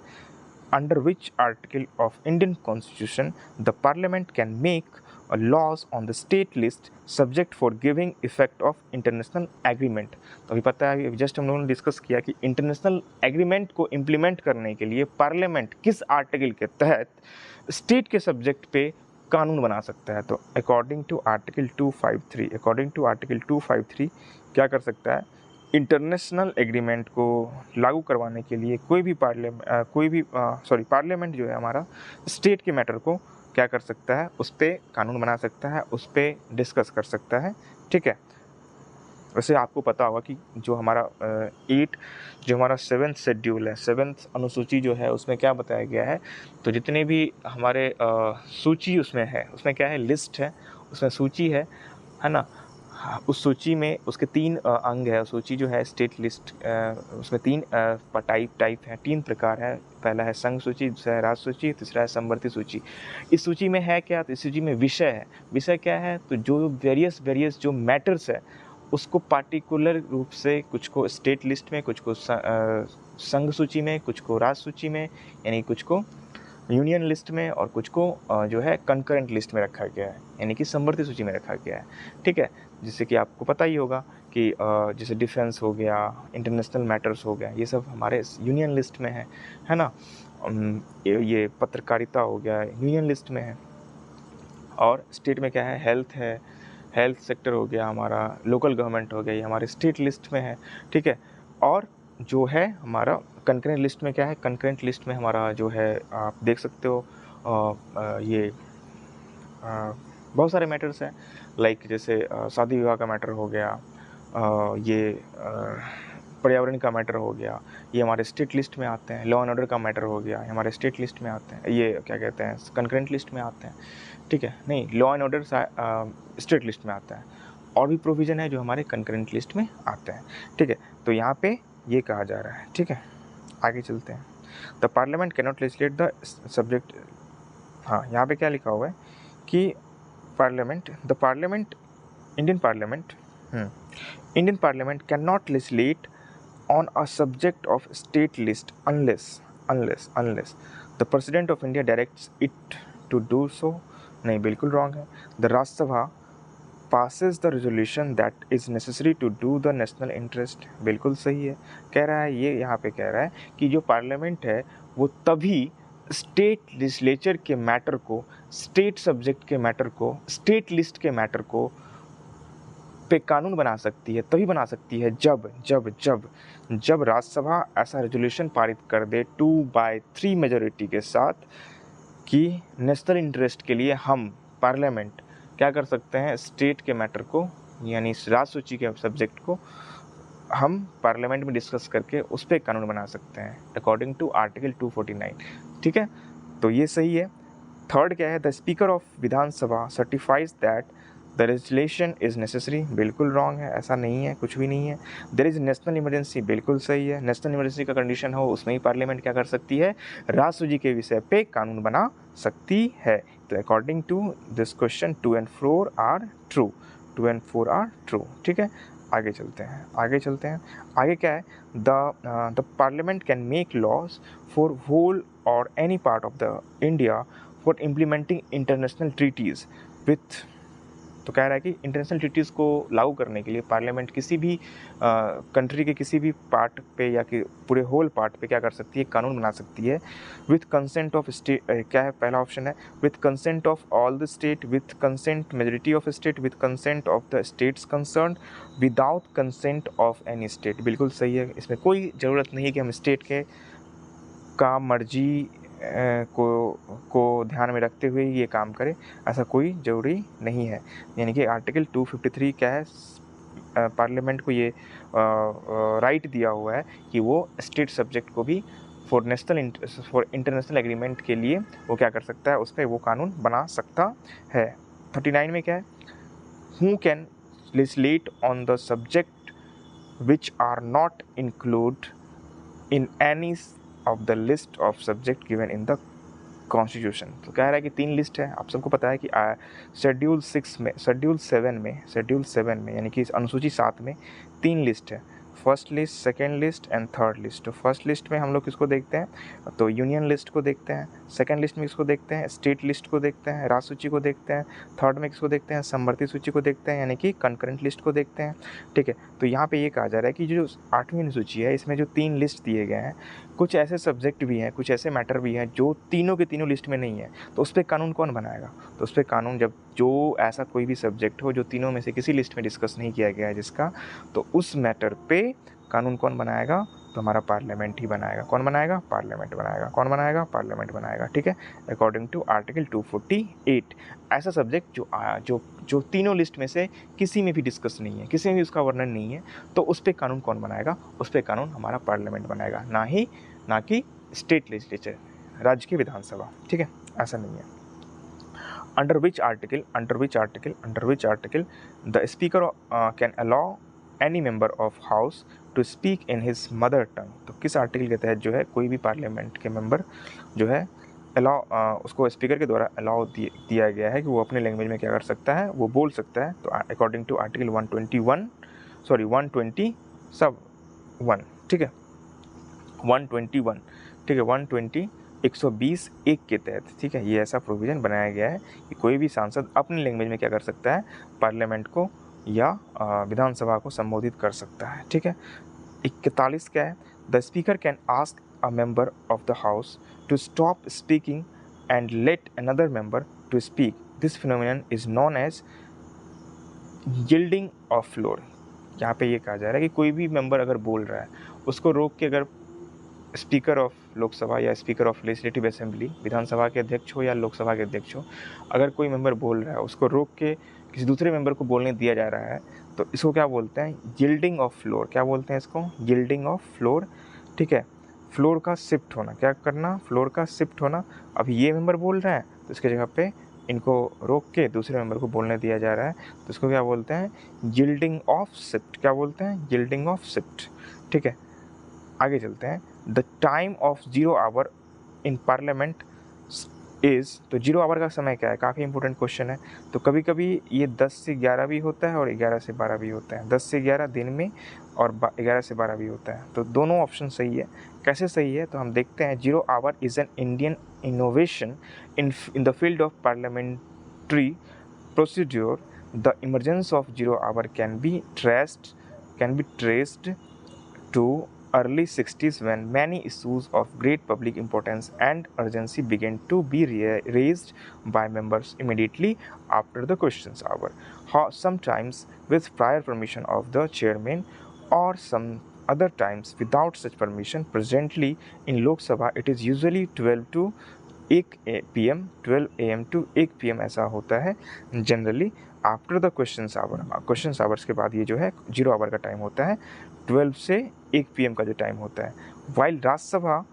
A: under which article of Indian Constitution the Parliament can make laws on the state list subject for giving effect of international agreement। तो अभी पता है, अभी जस्ट हम लोगों ने डिस्कस किया कि इंटरनेशनल एग्रीमेंट को इम्प्लीमेंट करने के लिए पार्लियामेंट किस आर्टिकल के तहत स्टेट के सब्जेक्ट पे कानून बना सकता है। तो अकॉर्डिंग टू आर्टिकल 253 क्या कर सकता है, इंटरनेशनल एग्रीमेंट को लागू करवाने के लिए पार्लियामेंट जो है हमारा स्टेट के मैटर को क्या कर सकता है, उस पर कानून बना सकता है, उस पर डिस्कस कर सकता है। ठीक है, वैसे आपको पता होगा कि जो हमारा 8 जो हमारा 7th शेड्यूल है, 7th अनुसूची जो है उसमें क्या बताया गया है, तो जितने भी हमारे सूची उसमें है, उसमें क्या है, लिस्ट है, उसमें सूची है ना? हाँ, उस सूची में उसके 3 अंग है। सूची जो है स्टेट लिस्ट, उसमें 3 टाइप हैं, 3 प्रकार है। पहला है संघ सूची, दूसरा है राज्य सूची, तीसरा है समवर्ती सूची। इस सूची में है क्या, तो इस सूची में विषय है। विषय क्या है, तो जो वेरियस जो मैटर्स है उसको पार्टिकुलर रूप से कुछ को स्टेट लिस्ट में, कुछ को संघ सूची में, कुछ को राज्य सूची में, यानी कुछ को यूनियन लिस्ट में, और कुछ को जो है कंकरेंट लिस्ट में रखा गया है, यानी कि समवर्ती सूची में रखा गया है। ठीक है, जिससे कि आपको पता ही होगा कि जैसे डिफेंस हो गया, इंटरनेशनल मैटर्स हो गया, ये सब हमारे यूनियन लिस्ट में है ना? ये पत्रकारिता हो गया, यूनियन लिस्ट में है। और स्टेट में क्या है, हेल्थ सेक्टर हो गया हमारा, लोकल गवर्नमेंट हो गया, ये हमारे स्टेट लिस्ट में है। ठीक है, और जो है हमारा कंकरेंट लिस्ट में क्या है, कंकरेंट लिस्ट में हमारा जो है आप देख सकते हो ये बहुत सारे मैटर्स हैं, लाइक जैसे शादी विवाह का मैटर हो गया, ये पर्यावरण का मैटर हो गया, ये हमारे स्टेट लिस्ट में आते हैं। लॉ एंड ऑर्डर का मैटर हो गया, हमारे स्टेट लिस्ट में आते हैं, ये क्या कहते हैं, कंकरेंट लिस्ट में आते हैं। ठीक है, नहीं, law and order state list में आता है, और भी प्रोविज़न है जो हमारे कंकरेंट लिस्ट में आते हैं। ठीक है, तो यहाँ पे ये कहा जा रहा है। ठीक है, आगे चलते हैं। The parliament cannot legislate the subject. हाँ, यहाँ पे क्या लिखा हुआ है कि the parliament, Indian parliament, Indian parliament can not legislate on a subject of state list unless the president of India directs it to do so। नहीं, बिल्कुल रॉन्ग है। the राज्य सभा passes the resolution that is necessary to do the national interest। बिल्कुल सही है। कह रहा है, ये यहाँ पे कह रहा है कि जो पार्लियामेंट है वो तभी स्टेट लेजिस्लेचर के मैटर को, स्टेट सब्जेक्ट के मैटर को, स्टेट लिस्ट के मैटर को पे कानून बना सकती है, तभी बना सकती है जब जब जब जब राज्यसभा ऐसा रेजोल्यूशन पारित कर दे 2/3 मेजोरिटी के साथ कि नेशनल इंटरेस्ट के लिए हम पार्लियामेंट क्या कर सकते हैं, स्टेट के मैटर को, यानी राज्य सूची के सब्जेक्ट को हम पार्लियामेंट में डिस्कस करके उस पर कानून बना सकते हैं, अकॉर्डिंग टू आर्टिकल 249। ठीक है, तो ये सही है। थर्ड क्या है, the speaker of Vidhan Sabha certifies that the legislation is necessary. बिल्कुल रॉन्ग है, ऐसा नहीं है, कुछ भी नहीं है। देयर इज़ नेशनल इमरजेंसी, बिल्कुल सही है। नेशनल इमरजेंसी का कंडीशन हो उसमें ही पार्लियामेंट क्या कर सकती है, राज्य सूची के विषय पे कानून बना सकती है। तो according to this question 2 and 4 are true, 2 and 4 are true. ठीक है, आगे चलते हैं। आगे क्या है, the parliament can make laws for whole और any part of the India for implementing international treaties with. तो कह रहा है कि इंटरनेशनल ट्रीटीज़ को लागू करने के लिए पार्लियामेंट किसी भी कंट्री के किसी भी पार्ट पे या कि पूरे होल पार्ट पे क्या कर सकती है, कानून बना सकती है विथ कंसेंट ऑफ स्टेट। क्या है, पहला ऑप्शन है with consent of all the state, with consent majority of state, with consent of the states concern, without consent of any state. बिल्कुल सही है, इसमें कोई ज़रूरत नहीं है कि हम स्टेट के का मर्जी को ध्यान में रखते हुए ये काम करें, ऐसा कोई ज़रूरी नहीं है। यानी कि आर्टिकल 253 क्या है, पार्लियामेंट को ये राइट दिया हुआ है कि वो स्टेट सब्जेक्ट को भी फॉर इंटरनेशनल एग्रीमेंट के लिए वो क्या कर सकता है, उस पर वो कानून बना सकता है। 39 में क्या है, who can legislate on the subject which are not include in any of the list of subject given in the constitution. तो कह रहा है कि 3 लिस्ट है, आप सबको पता है कि शेड्यूल 7 में यानी कि अनुसूची 7 में 3 लिस्ट है, first list, second list and third list. तो फर्स्ट लिस्ट में हम लोग किसको देखते हैं, तो यूनियन लिस्ट को देखते हैं। सेकेंड लिस्ट में किसको देखते हैं, स्टेट लिस्ट को देखते हैं, राज्य सूची को देखते हैं। थर्ड में किसको देखते हैं, समवर्ती सूची को देखते हैं, यानी कि कंकरेंट लिस्ट को देखते हैं। ठीक है, तो यहाँ पे ये कहा जा रहा है कि जो 8वीं अनुसूची है इसमें जो 3 लिस्ट दिए गए हैं, कुछ ऐसे सब्जेक्ट भी हैं, कुछ ऐसे मैटर भी हैं जो तीनों के तीनों लिस्ट में नहीं है, तो उस पर कानून कौन बनाएगा, तो उस पर कानून जब जो ऐसा कोई भी सब्जेक्ट हो जो तीनों में से किसी लिस्ट में डिस्कस नहीं किया गया है जिसका, तो उस मैटर पे कानून कौन बनाएगा, तो हमारा पार्लियामेंट ही बनाएगा। कौन बनाएगा? पार्लियामेंट बनाएगा। कौन बनाएगा? पार्लियामेंट बनाएगा। ठीक है, अकॉर्डिंग टू आर्टिकल 248। ऐसा सब्जेक्ट जो तीनों लिस्ट में से किसी में भी डिस्कस नहीं है, किसी में भी उसका वर्णन नहीं है, तो उस पर कानून कौन बनाएगा? उस पर कानून हमारा पार्लियामेंट बनाएगा, ना कि स्टेट लेजिस्लेचर, राज्य की विधानसभा। ठीक है, ऐसा नहीं है। Under which article the speaker can allow any member of house to speak in his mother tongue। तो किस आर्टिकल के तहत जो है कोई भी पार्लियामेंट के मेंबर जो है उसको स्पीकर के द्वारा अलाउ दिया गया है कि वो अपने लैंग्वेज में क्या कर सकता है? वो बोल सकता है। तो अकॉर्डिंग टू आर्टिकल 121, सब 1, ठीक है, 121, ठीक है, 120 के तहत, ठीक है, ये ऐसा प्रोविज़न बनाया गया है कि कोई भी सांसद अपनी लैंग्वेज में क्या कर सकता है? पार्लियामेंट को या विधानसभा को संबोधित कर सकता है। ठीक है, 41 क्या है? The speaker can ask a member of the house to stop speaking and let another member to speak. This phenomenon is known as yielding of floor. यहाँ पे ये कहा जा रहा है कि कोई भी मेंबर अगर बोल रहा है, उसको रोक के अगर स्पीकर ऑफ लोकसभा या स्पीकर ऑफ लेजिस्लेटिव असेंबली, विधानसभा के अध्यक्ष हो या लोकसभा के अध्यक्ष हो, अगर कोई मेंबर बोल रहा है, उसको रोक के किसी दूसरे मेंबर को बोलने दिया जा रहा है, तो इसको क्या बोलते हैं? Yielding of floor. क्या बोलते हैं इसको? Yielding of floor. ठीक है, फ्लोर का शिफ्ट होना, क्या करना? फ्लोर का शिफ्ट होना। अब ये मेंबर बोल रहा है तो इसके जगह पे इनको रोक के दूसरे मेंबर को बोलने दिया जा रहा है, तो इसको क्या बोलते हैं? Yielding of shift. क्या बोलते हैं? Yielding of shift. ठीक है, आगे चलते हैं। The time of 0 hour in parliament is, तो 0 आवर का समय क्या है? काफ़ी इंपॉर्टेंट क्वेश्चन है। तो कभी कभी ये 10 से 11 भी होता है और 11 से 12 भी होता है। 10 से 11 दिन में और 11 से 12 भी होता है। तो दोनों ऑप्शन सही है। कैसे सही है? तो हम देखते हैं। 0 hour is an Indian innovation in the field of parliamentary procedure. The emergence of 0 hour can be traced to early 60s when many issues of great public importance and urgency began to be raised by members immediately after the questions hour, sometimes with prior permission of the chairman or some other times without such permission. Presently in Lok Sabha it is usually 12 to 1 PM 12 AM to 1 PM ऐसा होता है generally after the question hour. Question hours के बाद ये जो है 0 our का time होता है, 12 से 1 PM का जो टाइम होता है। While Rajya Sabha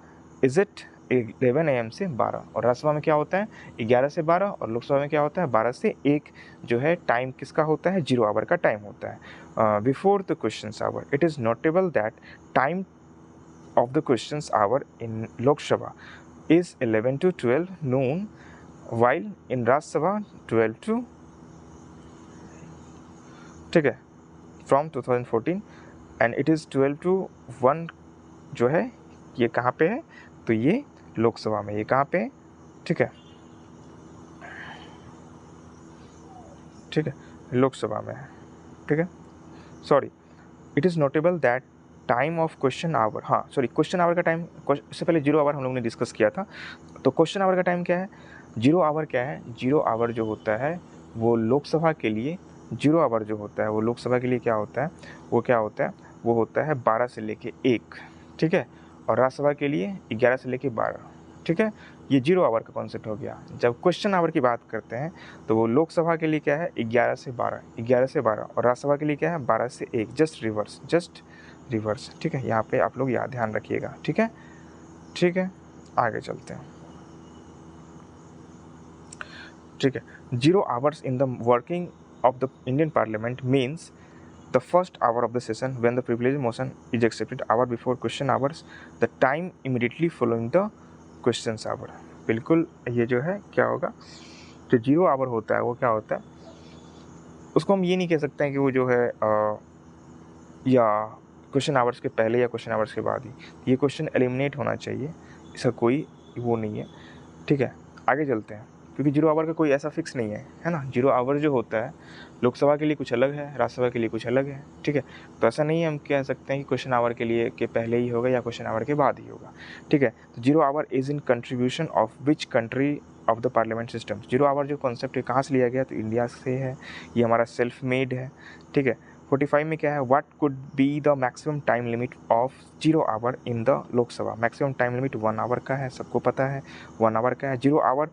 A: is it 11 AM से 12, और राज्यसभा में क्या होता है? 11 से 12, और लोकसभा में क्या होता है? 12 से 1 जो है टाइम किसका होता है? 0 आवर का टाइम होता है। Before the question hour it is notable that time of the question hour in Lok Sabha is 11 to 12 noon, while in Rajya Sabha 12 to, ठीक है, from 2014 and it is 12 to 1 जो है ये कहाँ पे है? तो ये लोकसभा में। ये कहाँ पे है? ठीक है, ठीक है, लोकसभा में है। ठीक है, sorry, it is notable that time of question hour, हाँ सॉरी, क्वेश्चन आवर का टाइम, इससे पहले 0 आवर हम लोग ने डिस्कस किया था। तो क्वेश्चन आवर का टाइम क्या है? 0 आवर क्या है? 0 आवर जो होता है वो लोकसभा के लिए, 0 आवर जो होता है वो लोकसभा के लिए क्या होता है? वो क्या होता है? वो होता है 12 से लेके 1, ठीक है, और राज्यसभा के लिए 11 से लेके 12, ठीक है। ये 0 आवर का कॉन्सेप्ट हो गया। जब क्वेश्चन आवर की बात करते हैं तो वो लोकसभा के लिए क्या है? 11 से 12, 11 से 12, और राज्यसभा के लिए क्या है? 12 से 1, जस्ट रिवर्स, ठीक है। यहाँ पे आप लोग याद ध्यान रखिएगा, ठीक है, ठीक है। आगे चलते हैं, ठीक है। 0 hours in the working of the Indian parliament means the first hour of the session when the privilege motion is accepted, hour before question hours, the time immediately following the questions hour। बिल्कुल ये जो है क्या होगा? जो 0 our होता है वो क्या होता है? उसको हम ये नहीं कह सकते हैं कि वो जो है या क्वेश्चन आवर्स के पहले या क्वेश्चन आवर्स के बाद ही, ये क्वेश्चन एलिमिनेट होना चाहिए, इसका कोई वो नहीं है, ठीक है। आगे चलते हैं, क्योंकि 0 आवर का कोई ऐसा फिक्स नहीं है ना। 0 आवर जो होता है लोकसभा के लिए कुछ अलग है, राज्यसभा के लिए कुछ अलग है, ठीक है। तो ऐसा नहीं है हम कह सकते हैं कि क्वेश्चन आवर के लिए के पहले ही होगा या क्वेश्चन आवर के बाद ही होगा, ठीक है। तो 0 hour is in contribution of which country of the parliament system. 0 hour जो कॉन्सेप्ट है कहाँ से लिया गया? तो इंडिया से है, ये हमारा सेल्फ मेड है, ठीक है। 45 में क्या है, what could be the maximum time limit of 0 hour in the Lok Sabha. Maximum time limit 1 hour का है, सबको पता है 1 आवर का है। 0 our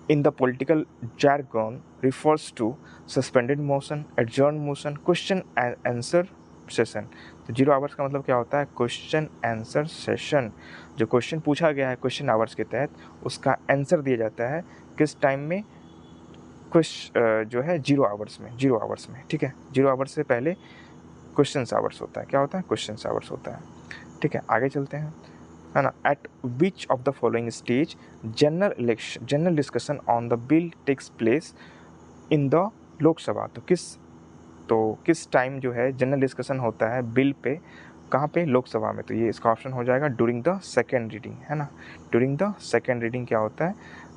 A: in the political jargon refers to suspended motion, adjourned motion, question and answer session. तो 0 hours का मतलब क्या होता है, क्वेश्चन आंसर सेशन। जो क्वेश्चन पूछा गया है क्वेश्चन आवर्स के तहत, उसका आंसर दिया जाता है किस टाइम में, जो है 0 आवर्स में, 0 आवर्स में, ठीक है। 0 आवर्स से पहले क्वेश्चन आवर्स होता है, क्या होता है, क्वेश्चन आवर्स होता है, ठीक है। आगे चलते हैं, है ना। At which of the following stage general discussion on the bill takes place in the Lok Sabha. तो किस टाइम जो है जनरल डिस्कशन होता है बिल पे, कहाँ पे, लोकसभा में। तो ये इसका ऑप्शन हो जाएगा ड्यूरिंग द सेकेंड रीडिंग, है ना। ड्यूरिंग द सेकेंड रीडिंग क्या होता है,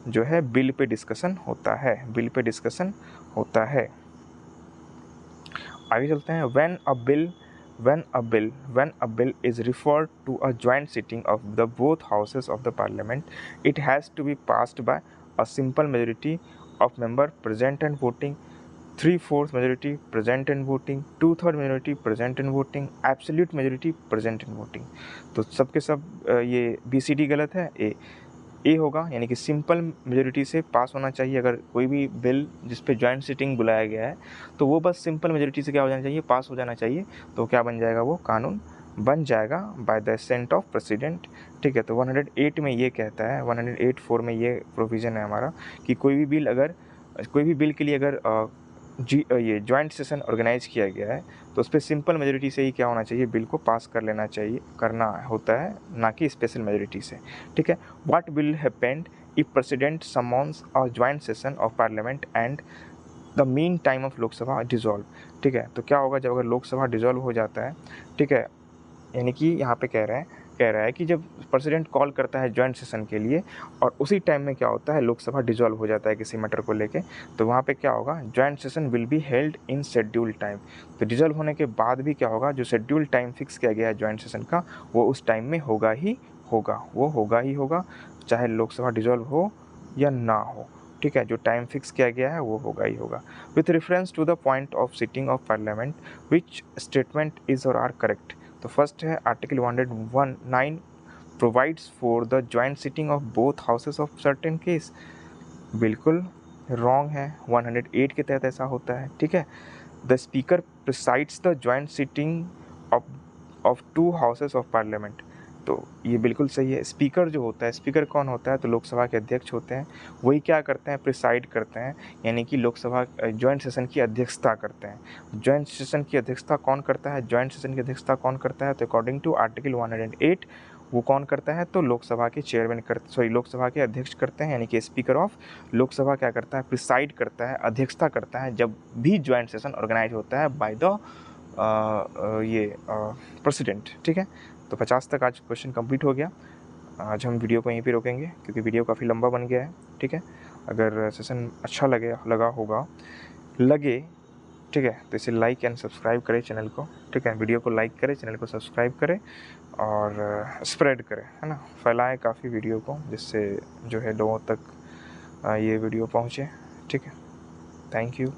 A: जो है बिल पे डिस्कशन होता है, बिल पे डिस्कशन होता है। आगे चलते हैं, when a bill is referred to a joint sitting of the both houses of the parliament, it has to be passed by a simple majority of member present and voting, 3/4 majority present and voting, 2/3 majority present and voting, absolute majority present and voting। तो सबके सब ये BCD गलत है, ए होगा, यानी कि simple majority से पास होना चाहिए। अगर कोई भी बिल जिस पे जॉइंट सिटिंग बुलाया गया है तो वो बस सिंपल मेजोरिटी से क्या हो जाना चाहिए, पास हो जाना चाहिए। तो क्या बन जाएगा, वो कानून बन जाएगा by the assent of president, ठीक है। तो 108 में ये कहता है, 108(4) में ये प्रोविज़न है हमारा कि कोई भी बिल के लिए अगर ये जॉइंट सेशन ऑर्गेनाइज किया गया है तो उस पर सिंपल मेजोरिटी से ही क्या होना चाहिए, बिल को पास कर लेना चाहिए, करना होता है, ना कि स्पेशल मेजोरिटी से, ठीक है। What will happened if president summons a joint session of parliament and the mean time of Lok Sabha dissolve, ठीक है। तो क्या होगा जब अगर लोकसभा डिजॉल्व हो जाता है, ठीक है, यानी कि यहाँ पे कह रहा है कि जब प्रेसिडेंट कॉल करता है जॉइंट सेशन के लिए और उसी टाइम में क्या होता है, लोकसभा डिजॉल्व हो जाता है किसी मैटर को लेके, तो वहाँ पे क्या होगा, joint session will be held in scheduled time. तो डिजॉल्व होने के बाद भी क्या होगा, जो शेड्यूल्ड टाइम फिक्स किया गया है जॉइंट सेशन का, वो उस टाइम में होगा ही होगा, चाहे लोकसभा डिजॉल्व हो या ना हो, ठीक है। जो टाइम फिक्स किया गया है वो होगा ही होगा। With reference to the point of sitting of parliament which statement is or are correct. तो फर्स्ट है article 109 provides for the joint sitting of both houses of certain case, बिल्कुल रॉन्ग है, 108 के तहत ऐसा होता है, ठीक है। The speaker presides the joint sitting of 2 houses of parliament, तो ये बिल्कुल सही है। स्पीकर जो होता है, स्पीकर कौन होता है, तो लोकसभा के अध्यक्ष होते हैं, वही क्या करते हैं, प्रिसाइड करते हैं, यानी कि लोकसभा जॉइंट सेशन की अध्यक्षता करते हैं। जॉइंट सेशन की अध्यक्षता कौन करता है, जॉइंट सेशन की अध्यक्षता कौन करता है, तो अकॉर्डिंग टू आर्टिकल 108 वो कौन करता है, तो लोकसभा के चेयरमैन लोकसभा के अध्यक्ष करते हैं, यानी कि स्पीकर ऑफ लोकसभा क्या करता है, प्रिसाइड करता है, अध्यक्षता करता है जब भी जॉइंट सेशन ऑर्गेनाइज होता है बाय द प्रेसिडेंट, ठीक है। तो 50 तक आज क्वेश्चन कंप्लीट हो गया। आज हम वीडियो को यहीं पे रोकेंगे क्योंकि वीडियो काफ़ी लंबा बन गया है, ठीक है। अगर सेशन अच्छा लगे, ठीक है, तो इसे लाइक एंड सब्सक्राइब करें चैनल को, ठीक है। वीडियो को लाइक करें, चैनल को सब्सक्राइब करें और स्प्रेड करें, है ना, फैलाएं काफ़ी वीडियो को, जिससे जो है लोगों तक ये वीडियो पहुँचे, ठीक है। Thank you.